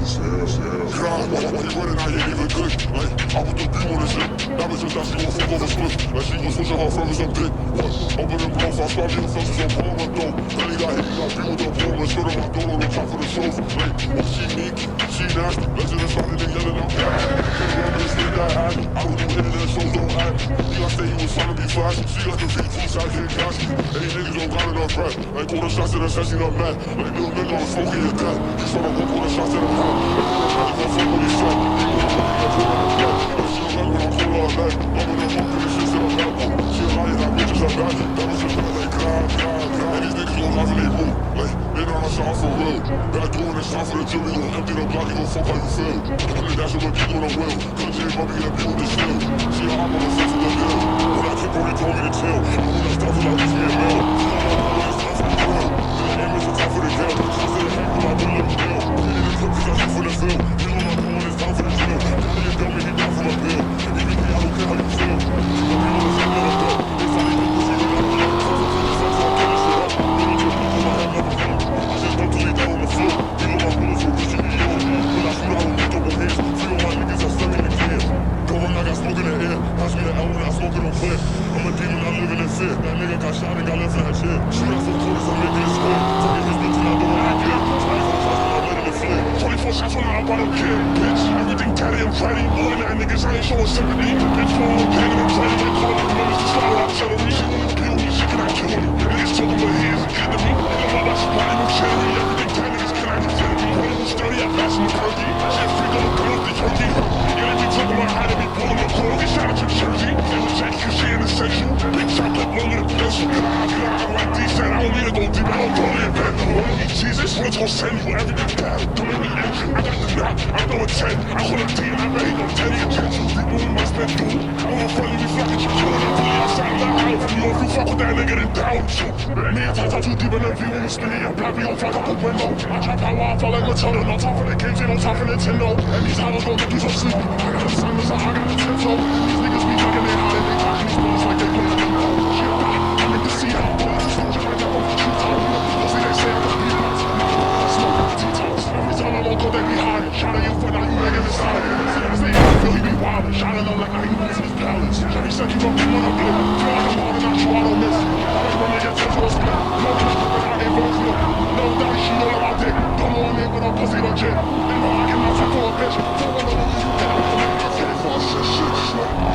Why you running out here giving kush? Like, I put the beam on this shit. That bitch just thought she gon' fuck over Swift. Like she was switching her from some dick. What? Open and blow, I start getting flushes on palm and dough. Then he got hit, he got beat with the palm and straight on my door on the top of the shows. Like, what she mean? She nasty. Legend is starting and yelling out gas. Can't run this thing that ass. I don't do internet shows, don't act. He got say he was trying to be fast. She got the feet full size getting gassy. And these niggas don't got enough breath. Like, quarter shots to the session up mad. Like, little nigga on smoking your death. He saw the one quarter shots to the head. Like, quarter shots gon' fuck what he said. Jimmy gon' empty the block, he gon' fuck how you feel. I mean, that's what my people don't will. Country ain't probably gonna be with this still. See how I'm on the fence with the bill. When I keep on, he told me to chill. I mean, that's tough as I leave me a mail. It's time for the drill. The aim is the time for the kill. Cause to the hand, I put a little deal. He need a clip cause I live for the field. He on my phone, it's time for the drill. Daddy is dumb and he down for my bill. Everything, I don't care how you feel. The people is in the bill. They thought they could push me down. So the sex, I'm getting shit up. Little drip, put my head never down. I just don't till he down on the floor. He on my bullets for reaching me. I'm a demon, I live in fear. That nigga got shot and got left in that chair. Shoot out 4 quarters, I'm making it square. Fucking his bitch and I don't wanna get. 24 shots and I'm letting it flare. 24 shots when I'm about to kill. Bitch, everything tatty and fatty. All in that niggas, I ain't showing sympathy. Bitch, phone, banging and trying to make call it. Members to slide out celery. She wanna kill me, she cannot kill me. Niggas talking about he is a kid to me. And I'm about to body no cherry. Everything tat niggas cannot consider me. When I'm sturdy, I pass him a curvy. She a freak on the girl, the turkey. Yeah, they be talking about how they be pulling the call. Get shot at your jersey. And the jacket, cause she in the section. Big chocolate longer than pencil. I'm like D said, I don't need to go deep. I don't go in bed. I don't need Jesus. What's gonna send you everything bad? Don't make me angry. I got the knock. I know it's 10. I call a team. I bet he gon' 10 your attention. People in my spend do. I wanna front you be flocking your killing. I'm fully outside of the house. You know if you fuck with that nigga, then down with you. Me and Tata too deep in the view. We spinning your black. We gon' fuck up the window. I trap how I fall like Matilda. No time for the games. Ain't no time for Nintendo. And these hollers gon' make you so sleep. I got a silence. I got a tiptoe. These niggas be talking they hot and they talking these bullets like they play. I make the see how bullets is right now over the treetop. Mostly they say I got beat nuts. Smoke up the detox. Every time I'm on code, they be hiding. Shout at you for now, you niggas inside. As they feel he be wildin'. Shouting out like how he losing his balance. Chevy said you gon' keep on a blip. Feel like I'm hard and I show I don't miss. I like when they get tips for a split. No clip, but I ain't for a clip. No doubt she know that I dick. Don't know her name, but I'm pussy legit. They know I cannot take for a bitch. Don't wanna know who you get. I can't for a shit.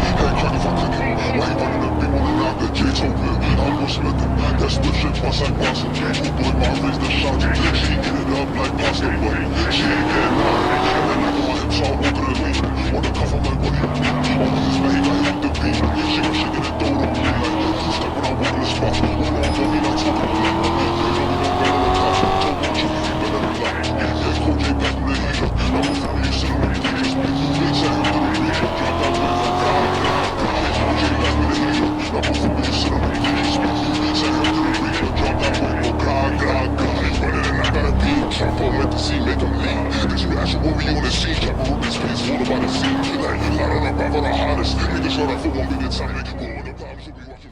Hey, crack if I click him. Why he running up big one and out the J-Tope him. I'm gon' split them. That split shit bust like boxing. J-Tope boy, my raise the shot. She get it up like pasta, but she ain't getting out. And then I go on him, so I walk her to leave. On the cuff, I'm like, what do you mean? On this man, he got hit with the beat. She gon' shake it and throw it on me like that. Two-step when I walk in the spot. One on for me like talking on that. They know we gon' battle the cops. Told one you, he better be like. Yeah, Coach J back in the heater. I was from you, sit on the niggas. Bitch, I have to read. Drop that way like God. Coach J back with the heater. I was from you, sit on the niggas. Bitch, I have to read. Drop that way, oh God. Running and I gotta beat. Trap on, let the scene, make them lean. Did you ask what we on the scene? Trap on this piece, full about the scene. Like, I don't know about the hottest. Niggas run out for 1 minute time, make you go on the problems.